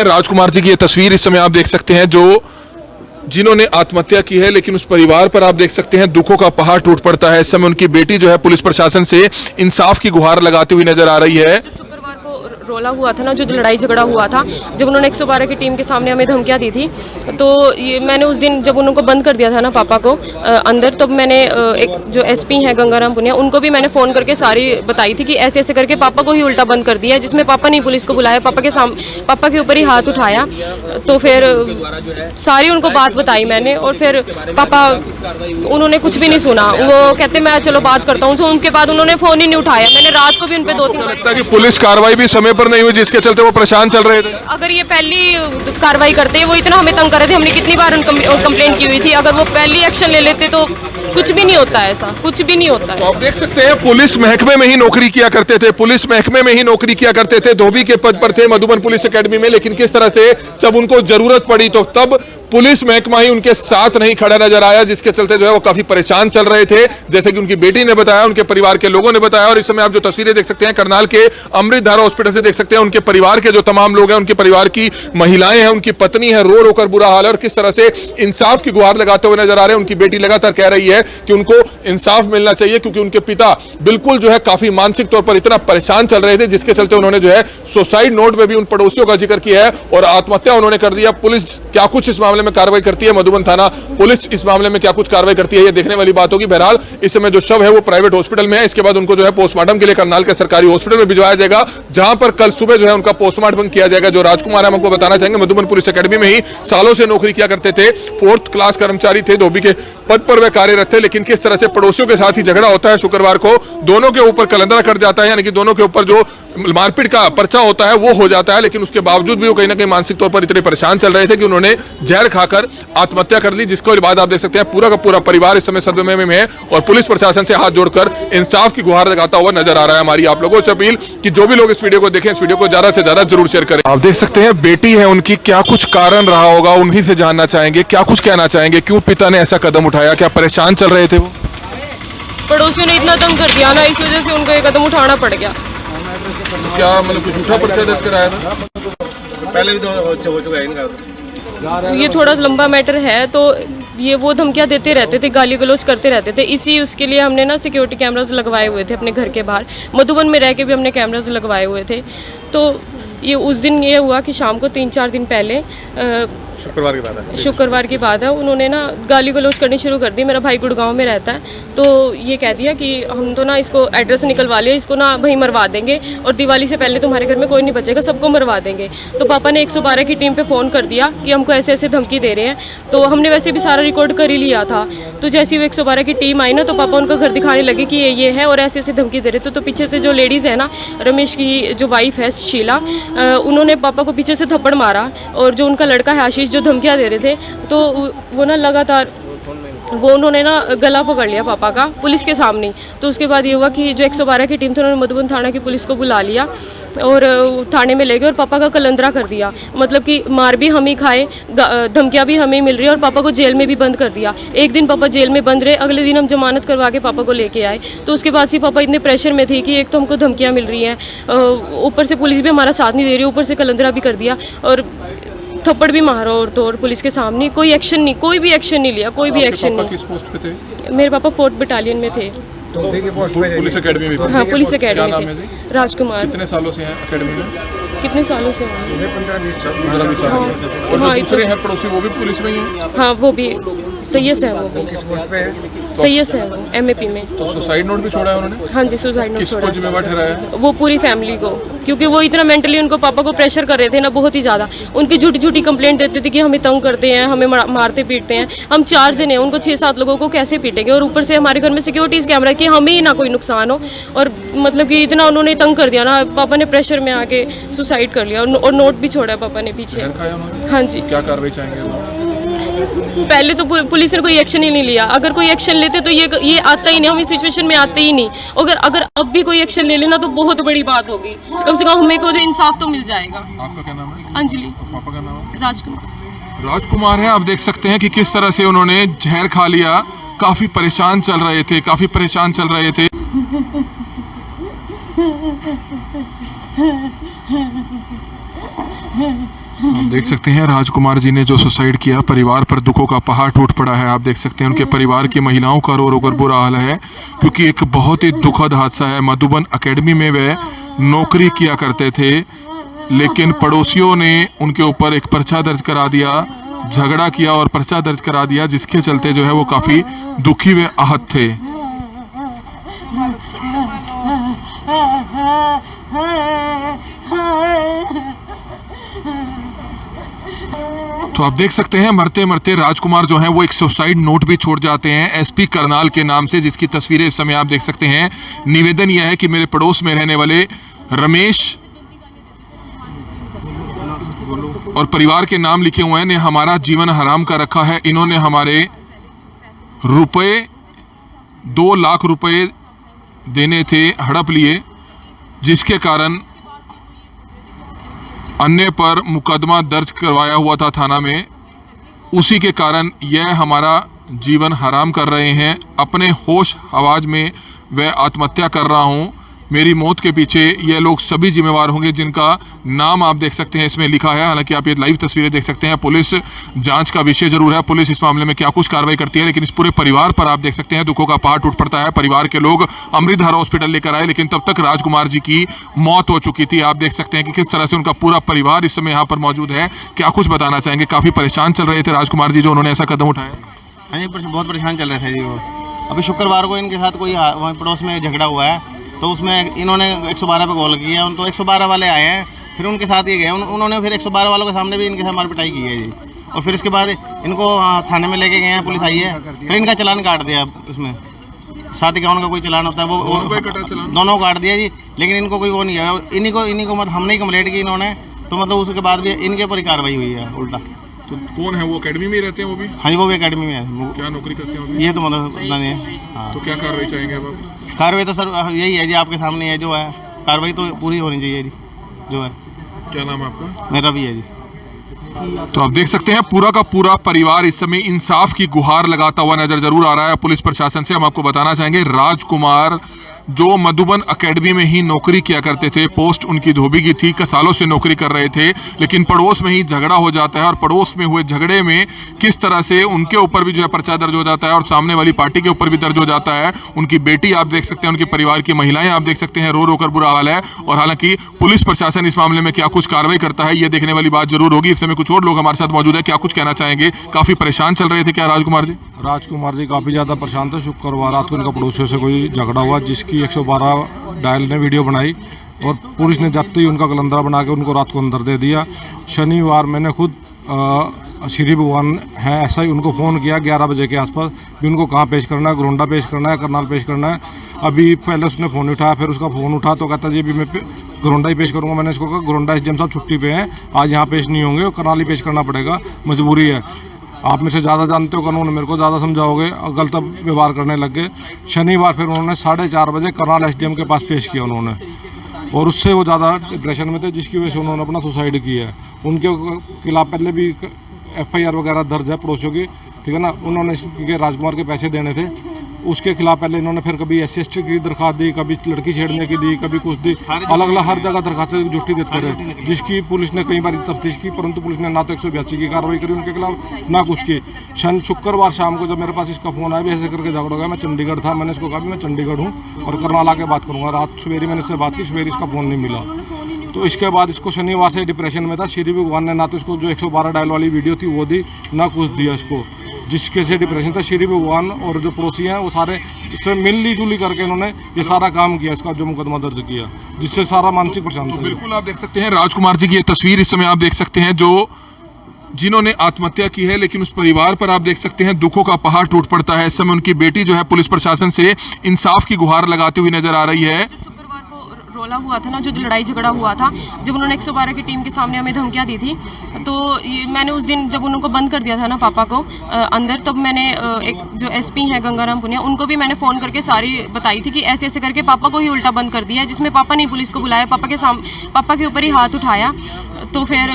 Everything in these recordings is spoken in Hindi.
राजकुमार जी की ये तस्वीर इस समय आप देख सकते हैं, जो जिन्होंने आत्महत्या की है, लेकिन उस परिवार पर आप देख सकते हैं दुखों का पहाड़ टूट पड़ता है। इस समय उनकी बेटी जो है पुलिस प्रशासन से इंसाफ की गुहार लगाती हुई नजर आ रही है। रोला हुआ था ना, जो लड़ाई झगड़ा हुआ था, जब उन्होंने 112 की टीम के सामने हमें धमकियां दी थी, तो ये मैंने उस दिन जब उनको बंद कर दिया था ना पापा को अंदर, तब मैंने एक जो एसपी हैं गंगाराम पुनिया, उनको भी मैंने फ़ोन करके सारी बताई थी कि ऐसे ऐसे करके पापा को ही उल्टा बंद कर दिया, जिसमें पापा ने पुलिस को बुलाया, पापा के ऊपर ही हाथ उठाया। तो फिर सारी उनको बात बताई मैंने, और फिर पापा उन्होंने कुछ भी नहीं सुना। वो कहते मैं चलो बात करता हूँ, उनके बाद उन्होंने फ़ोन ही नहीं उठाया। मैंने रात को भी उन पर 2-3 लगता है कि पुलिस कार्रवाई भी समय पर नहीं हुई, जिसके चलते वो परेशान चल रहे थे। अगर ये पहली कार्रवाई करते, वो इतना हमें तंग कर रहे थे, हमने कितनी बार कंप्लेंट की हुई थी, अगर वो पहली एक्शन ले लेते तो कुछ भी नहीं होता, ऐसा कुछ भी नहीं होता है। तो आप देख सकते हैं पुलिस महकमे में ही नौकरी किया करते थे, पुलिस महकमे में ही नौकरी किया करते थे, धोबी के पद पर थे मधुबन पुलिस एकेडमी में, लेकिन किस तरह से जब उनको जरूरत पड़ी तो तब पुलिस महकमा ही उनके साथ नहीं खड़ा नजर आया, जिसके चलते जो है वो काफी परेशान चल रहे थे, जैसे कि उनकी बेटी ने बताया, उनके परिवार के लोगों ने बताया। और इस समय आप जो तस्वीरें देख सकते हैं करनाल के अमृतधारा हॉस्पिटल से देख सकते हैं, उनके परिवार के जो तमाम लोग हैं, उनके परिवार की महिलाएं हैं, उनकी पत्नी है, रो रो कर बुरा हाल है, और किस तरह से इंसाफ की गुहार लगाते हुए नजर आ रहे हैं। उनकी बेटी लगातार कह रही है कि उनको इंसाफ मिलना चाहिए, क्योंकि उनके पिता बिल्कुल जो है काफी मानसिक तौर पर इतना परेशान चल रहे थे, जिसके चलते उन्होंने जो है सुसाइड नोट में भी उन पड़ोसियों का जिक्र किया है और आत्महत्या उन्होंने कर दिया। पुलिस क्या कुछ इस मामले में कार्रवाई करती है, मधुबन थाना पुलिस इस मामले में क्या कुछ कार्रवाई करती है, ये देखने वाली बात होगी। बहरहाल इस समय जो शव है वो प्राइवेट हॉस्पिटल में है, इसके बाद उनको जो है पोस्टमार्टम के लिए करनाल के सरकारी हॉस्पिटल में भिजवाया जाएगा, जहां पर कल सुबह जो है उनका पोस्टमार्टम किया जाएगा। जो राजकुमार हम आपको बताना चाहेंगे, मधुबन पुलिस एकेडमी में ही सालों से नौकरी किया करते थे, 4th क्लास कर्मचारी थे, धोबी के पद पर वे कार्यरत थे, लेकिन किस तरह से पड़ोसियों के साथ ही झगड़ा होता है, शुक्रवार को दोनों के ऊपर कलंदरा कट जाता है, यानी कि दोनों के ऊपर जो मारपीट का पर्चा होता है वो हो जाता है, लेकिन उसके बावजूद भी वो कहीं ना कहीं मानसिक तौर पर इतने परेशान चल रहे थे कि उन्होंने जहर खाकर आत्महत्या कर ली, जिसके बाद आप देख सकते हैं पूरा का पूरा परिवार इस समय सदमे में है और पुलिस प्रशासन से हाथ जोड़कर इंसाफ की गुहार लगाता हुआ नजर आ रहा है। हमारी आप लोगों से अपील कि जो भी लोग इस वीडियो को देखें, इस वीडियो को ज्यादा से ज्यादा जरूर शेयर करें। आप देख सकते हैं बेटी है उनकी, क्या कुछ कारण रहा होगा उन्हीं से जानना चाहेंगे, क्या कुछ कहना चाहेंगे, क्यों पिता ने ऐसा कदम उठाया, क्या परेशान चल रहे थे वो? पड़ोसियों ने इतना तंग कर दिया ना, इस वजह से उनको ये कदम उठाना पड़ गया। क्या मतलब कुछ झूठा पर्चा दर्ज कराया था? पहले भी तो हो चुका है इनका। ये थोड़ा लंबा मैटर है, तो ये वो धमकियां देते रहते थे, गाली गलौज करते रहते थे। उसके लिए हमने ना सिक्योरिटी कैमरास लगवाए हुए थे अपने घर के बाहर, मधुबन में रह के भी हमने कैमरास लगवाए हुए थे। तो ये उस दिन ये हुआ कि शाम को 3-4 दिन पहले शुक्रवार की बात है, उन्होंने ना गाली गलौज करनी शुरू कर दी। मेरा भाई गुड़गांव में रहता है, तो ये कह दिया कि हम तो ना इसको एड्रेस निकलवा लिया, इसको ना वहीं मरवा देंगे और दिवाली से पहले तुम्हारे घर में कोई नहीं बचेगा, सबको मरवा देंगे। तो पापा ने 112 की टीम पे फ़ोन कर दिया कि हमको ऐसे ऐसे धमकी दे रहे हैं। तो हमने वैसे भी सारा रिकॉर्ड कर ही लिया था। तो जैसे ही वो 112 की टीम आई ना, तो पापा उनका घर दिखाने लगे कि ये है और ऐसे ऐसे धमकी दे रहे थे। तो पीछे से जो लेडीज़ है ना, रमेश की जो वाइफ है शीला, उन्होंने पापा को पीछे से थप्पड़ मारा, और जो उनका लड़का है आशीष जो धमकियाँ दे रहे थे, तो वो ना लगातार वो उन्होंने ना गला पकड़ लिया पापा का पुलिस के सामने। तो उसके बाद ये हुआ कि जो 112 की टीम थी उन्होंने मधुबन थाना की पुलिस को बुला लिया और थाने में ले गए और पापा का कलंदरा कर दिया। मतलब कि मार भी हम ही खाए, धमकियाँ भी हमें मिल रही है और पापा को जेल में भी बंद कर दिया। एक दिन पापा जेल में बंद रहे, अगले दिन हम जमानत करवा के पापा को लेके आए। तो उसके बाद से पापा इतने प्रेशर में थे कि एक तो हमको धमकियाँ मिल रही हैं, ऊपर से पुलिस भी हमारा साथ नहीं दे रही, ऊपर से कलंदरा भी कर दिया और थप्पड़ भी मारा और तो और पुलिस के सामने। कोई एक्शन नहीं, कोई भी एक्शन नहीं लिया, कोई भी एक्शन नहीं। किस पोस्ट पे थे? मेरे पापा 4th बटालियन में थे। पुलिस एकेडमी में? हाँ, पुलिस एकेडमी में थे। राजकुमार। कितने सालों से हैं एकेडमी में? कितने सालों से? 15-20 साल। और जो दूसरे हैं पड़ोसी वो भी पुलिस में ही हैं? हाँ, वो भी सैयस है, वो भी सैयस है, वो MAP में। तो सुसाइड नोट भी छोड़ा है उन्होंने? हाँ जी, सुसाइड नोट छोड़ा। किसको जिम्मेवार ठहराया? वो पूरी फैमिली को, क्योंकि वो इतना मेंटली उनको पापा को प्रेशर कर रहे थे ना, बहुत ही ज़्यादा। उनकी झूठी झूठी कंप्लेंट देते थे कि हमें तंग करते हैं, हमें मारते पीटते हैं। हम 4 जने हैं, उनको 6-7 लोगों को कैसे पीटेंगे? और ऊपर से हमारे घर में सिक्योरिटीज़ कैमरा कि हमें ही ना कोई नुकसान हो। और मतलब कि इतना उन्होंने तंग कर दिया ना, पापा ने प्रेशर में आके सुसाइड कर लिया और नोट भी छोड़ा है पापा ने पीछे। हाँ जी। क्या कार्रवाई चाहेंगे? पहले तो पुलिस ने कोई एक्शन ही नहीं लिया। अगर कोई एक्शन लेते तो ये आता ही नहीं, हम इस सिचुएशन में आते ही नहीं। अगर अब भी कोई एक्शन ले लेना तो बहुत बड़ी बात होगी। कम से कम हमें को तो इंसाफ तो मिल जाएगा। आपका क्या नाम है? अंजलि। पापा का नाम है? राजकुमार। राजकुमार है। आप देख सकते हैं कि किस तरह से उन्होंने जहर खा लिया, काफी परेशान चल रहे थे, काफी परेशान चल रहे थे। आप देख सकते हैं राजकुमार जी ने जो सुसाइड किया, परिवार पर दुखों का पहाड़ टूट पड़ा है। आप देख सकते हैं उनके परिवार की महिलाओं का रो रो कर बुरा हाल है, क्योंकि एक बहुत ही दुखद हादसा है। मधुबन एकेडमी में वे नौकरी किया करते थे, लेकिन पड़ोसियों ने उनके ऊपर एक पर्चा दर्ज करा दिया, झगड़ा किया और पर्चा दर्ज करा दिया, जिसके चलते जो है वो काफी दुखी व आहत थे। तो आप देख सकते हैं मरते मरते राजकुमार जो हैं वो एक सुसाइड नोट भी छोड़ जाते हैं एसपी करनाल के नाम से, जिसकी तस्वीरें इस समय आप देख सकते हैं। निवेदन यह है कि मेरे पड़ोस में रहने वाले रमेश और परिवार के नाम लिखे हुए हैं ने हमारा जीवन हराम कर रखा है। इन्होंने हमारे 2 लाख रुपए देने थे, हड़प लिए, जिसके कारण अन्य पर मुकदमा दर्ज करवाया हुआ था थाना में। उसी के कारण यह हमारा जीवन हराम कर रहे हैं। अपने होश हवाज में वह आत्महत्या कर रहा हूं। मेरी मौत के पीछे ये लोग सभी जिम्मेवार होंगे, जिनका नाम आप देख सकते हैं इसमें लिखा है। हालांकि आप ये लाइव तस्वीरें देख सकते हैं। पुलिस जांच का विषय जरूर है, पुलिस इस मामले में क्या कुछ कार्रवाई करती है, लेकिन इस पूरे परिवार पर आप देख सकते हैं दुखों का पहाड़ टूट पड़ता है। परिवार के लोग अमृतधारा हॉस्पिटल लेकर आए, लेकिन तब तक राजकुमार जी की मौत हो चुकी थी। आप देख सकते हैं कि किस तरह से उनका पूरा परिवार इस समय यहाँ पर मौजूद है। क्या कुछ बताना चाहेंगे? काफी परेशान चल रहे थे राजकुमार जी जो उन्होंने ऐसा कदम उठाया। हाँ जी, बहुत परेशान चल रहे थे जी वो। अभी शुक्रवार को इनके साथ कोई वहाँ पड़ोस में झगड़ा हुआ है, तो उसमें इन्होंने 112 पे कॉल किया। उनको 112 वाले आए हैं, फिर उनके साथ ये गए। उन्होंने फिर 112 वालों के सामने भी इनके साथ मारपिटाई की है जी। और फिर इसके बाद इनको थाने में लेके गए हैं, पुलिस आई है, फिर इनका चालान काट दिया। इसमें 751 का कोई चालान होता है, वो दोनों काट दिया जी। लेकिन इनको कोई वो नहीं है, इन्हीं को मतलब हमने ही कंप्लेंट की इन्होंने, तो मतलब उसके बाद भी इनके ऊपर ही कार्रवाई हुई है उल्टा। तो कौन है वो? एकेडमी में रहते हैं वो भी? हाँ जी, वो भी एकेडमी में है। क्या नौकरी करते हैं वो? ये तो मतलब पता नहीं है। हाँ, तो क्या कार्रवाई चाहेंगे अब? कार्रवाई तो सर यही है जी, आपके सामने है जो है। कार्रवाई तो पूरी होनी चाहिए जी जो है। क्या नाम है आपका? मेरा भी है जी। तो आप देख सकते हैं पूरा का पूरा परिवार इस समय इंसाफ की गुहार लगाता हुआ नजर जरूर आ रहा है पुलिस प्रशासन से। हम आपको बताना चाहेंगे राजकुमार जो मधुबन एकेडमी में ही नौकरी किया करते थे, पोस्ट उनकी धोबी की थी, सालों से नौकरी कर रहे थे, लेकिन पड़ोस में ही झगड़ा हो जाता है और पड़ोस में हुए झगड़े में किस तरह से उनके ऊपर भी जो है पर्चा दर्ज हो जाता है और सामने वाली पार्टी के ऊपर भी दर्ज हो जाता है। उनकी बेटी आप देख सकते हैं, उनके परिवार की महिलाएं आप देख सकते हैं, रो रो कर बुरा हाल है। और हालांकि पुलिस प्रशासन इस मामले में क्या कुछ कार्रवाई करता है ये देखने वाली बात जरूर होगी। इस समय कुछ और लोग हमारे साथ मौजूद है, क्या कुछ कहना चाहेंगे? काफी परेशान चल रहे थे क्या राजकुमार जी? राजकुमार जी काफ़ी ज़्यादा परेशान थे। शुक्रवार रात को उनका पड़ोसियों से कोई झगड़ा हुआ, जिसकी 112 डायल ने वीडियो बनाई और पुलिस ने जाते ही उनका कलंदरा बना के उनको रात को अंदर दे दिया। शनिवार मैंने खुद श्री भगवान है ऐसा ही उनको फ़ोन किया 11 बजे के आसपास भी उनको कहाँ पेश करना है, गोरंडा पेश करना है, करनाल पेश करना है। अभी पहले उसने फ़ोन उठाया, फिर उसका फ़ोन उठा तो कहता जी अभी मैं गोरंडा ही पेश करूँगा। मैंने इसको कहा गोरंडा एसडीएम साहब छुट्टी पे हैं, आज यहाँ पेश नहीं होंगे और करनाल ही पेश करना पड़ेगा, मजबूरी है। आप मेरे से ज़्यादा जानते हो कानून, मेरे को ज़्यादा समझाओगे, गलत व्यवहार करने लग गए। शनिवार फिर उन्होंने 4:30 बजे करनाल एसडीएम के पास पेश किया उन्होंने, और उससे वो ज़्यादा डिप्रेशन में थे, जिसकी वजह से उन्होंने अपना सुसाइड किया है। उनके खिलाफ पहले भी FIR वगैरह दर्ज है पड़ोसियों की, ठीक है ना। उन्होंने क्योंकि राजकुमार के पैसे देने थे, उसके खिलाफ पहले इन्होंने फिर कभी SC/ST की दरखास्त दी, कभी लड़की छेड़ने की दी, कभी कुछ दी, अलग अलग हर जगह दरखास्तें झूठी देते रहे, जिसकी पुलिस ने कई बार तफ्तीश की, परंतु पुलिस ने ना तो 182 की कार्रवाई करी उनके खिलाफ, ना कुछ की। शुक्रवार शाम को जब मेरे पास इसका फ़ोन आया भी ऐसे करके झगड़ा हो गया, मैं चंडीगढ़ था, मैंने इसको कहा भी मैं चंडीगढ़ हूँ और करनाल आके बात करूँगा। रात सवेरे मैंने इससे बात की, सवेरे इसका फ़ोन नहीं मिला। तो इसके बाद इसको शनिवार से डिप्रेशन में था। श्री भगवान ने ना तो इसको जो 112 डायल वाली वीडियो थी वो दी, ना कुछ दिया इसको, जिसके से डिप्रेशन था। श्री भगवान और जो पड़ोसी हैं वो सारे इससे मिली जुली करके इन्होंने ये सारा काम किया, इसका जो मुकदमा दर्ज किया, जिससे सारा मानसिक परेशान था। बिल्कुल आप देख सकते हैं राजकुमार जी की ये तस्वीर इस समय आप देख सकते हैं, जो जिन्होंने आत्महत्या की है, लेकिन उस परिवार पर आप देख सकते हैं दुखों का पहाड़ टूट पड़ता है। इस समय उनकी बेटी जो है पुलिस प्रशासन से इंसाफ की गुहार लगाती हुई नजर आ रही है। रोला हुआ था ना, जो लड़ाई झगड़ा हुआ था, जब उन्होंने 112 की टीम के सामने हमें धमकियाँ दी थी, तो मैंने उस दिन जब उनको बंद कर दिया था ना पापा को अंदर, तब मैंने एक जो SP हैं गंगाराम पुनिया, उनको भी मैंने फ़ोन करके सारी बताई थी कि ऐसे ऐसे करके पापा को ही उल्टा बंद कर दिया है, जिसमें पापा ने पुलिस को बुलाया, पापा के ऊपर ही हाथ उठाया। तो फिर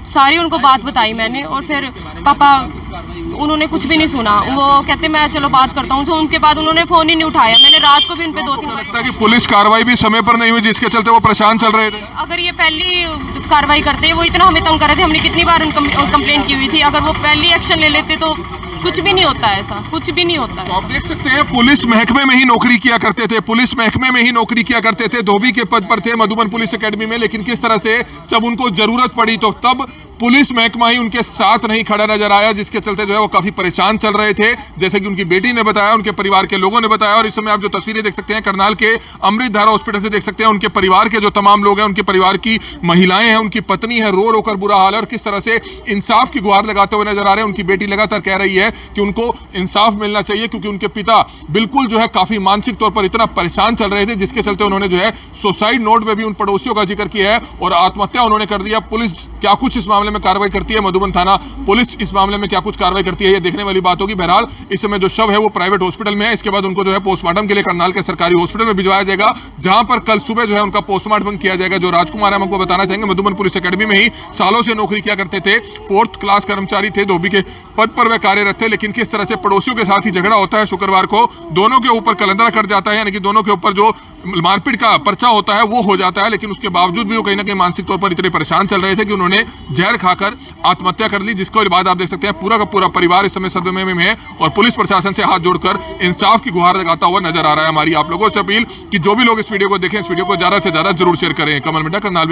सारी उनको बात बताई मैंने, और फिर पापा उन्होंने कुछ भी नहीं सुना। वो कहते मैं चलो बात करता हूँ, उनके बाद उन्होंने फ़ोन ही नहीं उठाया। मैंने रात को भी उन पे 2-3 बार। लगता है कि पुलिस कार्रवाई भी समय पर नहीं हुई जिसके चलते वो परेशान चल रहे थे। अगर ये पहली कार्रवाई करते, वो इतना हमें तंग कर रहे थे, हमने कितनी बार कंप्लेंट की हुई थी, अगर वो पहली एक्शन ले लेते तो कुछ भी नहीं होता, ऐसा कुछ भी नहीं होता तो आप है। देख सकते हैं पुलिस महकमे में ही नौकरी किया करते थे, पुलिस महकमे में ही नौकरी किया करते थे, धोबी के पद पर थे मधुबन पुलिस एकेडमी में, लेकिन किस तरह से जब उनको जरूरत पड़ी तो तब पुलिस महकमा ही उनके साथ नहीं खड़ा नजर आया, जिसके चलते जो है वो काफी परेशान चल रहे थे, जैसे कि उनकी बेटी ने बताया, उनके परिवार के लोगों ने बताया। और इस समय आप जो तस्वीरें देख सकते हैं करनाल के अमृत धारा हॉस्पिटल से देख सकते हैं, उनके परिवार के जो तमाम लोग हैं, उनके परिवार की महिलाएं हैं, उनकी पत्नी है, रो रो कर बुरा हाल है और किस तरह से इंसाफ की गुहार लगाते हुए नजर आ रहे हैं। उनकी बेटी लगातार कह रही है कि उनको इंसाफ मिलना चाहिए, क्योंकि उनके पिता बिल्कुल जो है काफी मानसिक तौर पर इतना परेशान चल रहे थे, जिसके चलते उन्होंने जो है सुसाइड नोट में भी उन पड़ोसियों का जिक्र किया है और आत्महत्या उन्होंने कर दिया। पुलिस क्या कुछ इस मामले में कार्रवाई करती है, मधुबन थाना पुलिस इस मामले में क्या कुछ कार्रवाई करती है, ये देखने वाली बात होगी। बहरहाल इस समय जो शव है वो प्राइवेट हॉस्पिटल में है, इसके बाद उनको जो है पोस्टमार्टम के लिए करनाल के सरकारी हॉस्पिटल में भिजवाया जाएगा, जहां पर कल सुबह जो है उनका पोस्टमार्टम किया जाएगा। जो राजकुमार है, हम आपको बताना चाहेंगे मधुबन पुलिस एकेडमी में ही सालों से नौकरी किया करते थे, 4th क्लास कर्मचारी थे, धोबी के पद पर वे कार्यरत थे, लेकिन किस तरह से पड़ोसियों के साथ ही झगड़ा होता है शुक्रवार को, दोनों के ऊपर कलंदरा कट जाता है, यानी कि दोनों के ऊपर जो मारपीट का पर्चा होता है वो हो जाता है, लेकिन उसके बावजूद भी वो कहीं ना कहीं मानसिक तौर पर इतने परेशान चल रहे थे कि उन्होंने जहर खाकर आत्महत्या कर ली, जिसके बाद आप देख सकते हैं पूरा का पूरा परिवार इस समय सदमे में है और पुलिस प्रशासन से हाथ जोड़कर इंसाफ की गुहार लगाता हुआ नजर आ रहा है। हमारी आप लोगों से अपील कि जो भी लोग इस वीडियो को देखें, इस वीडियो को ज्यादा से ज्यादा जरूर शेयर करें। कमल मिड्डा, करनाल।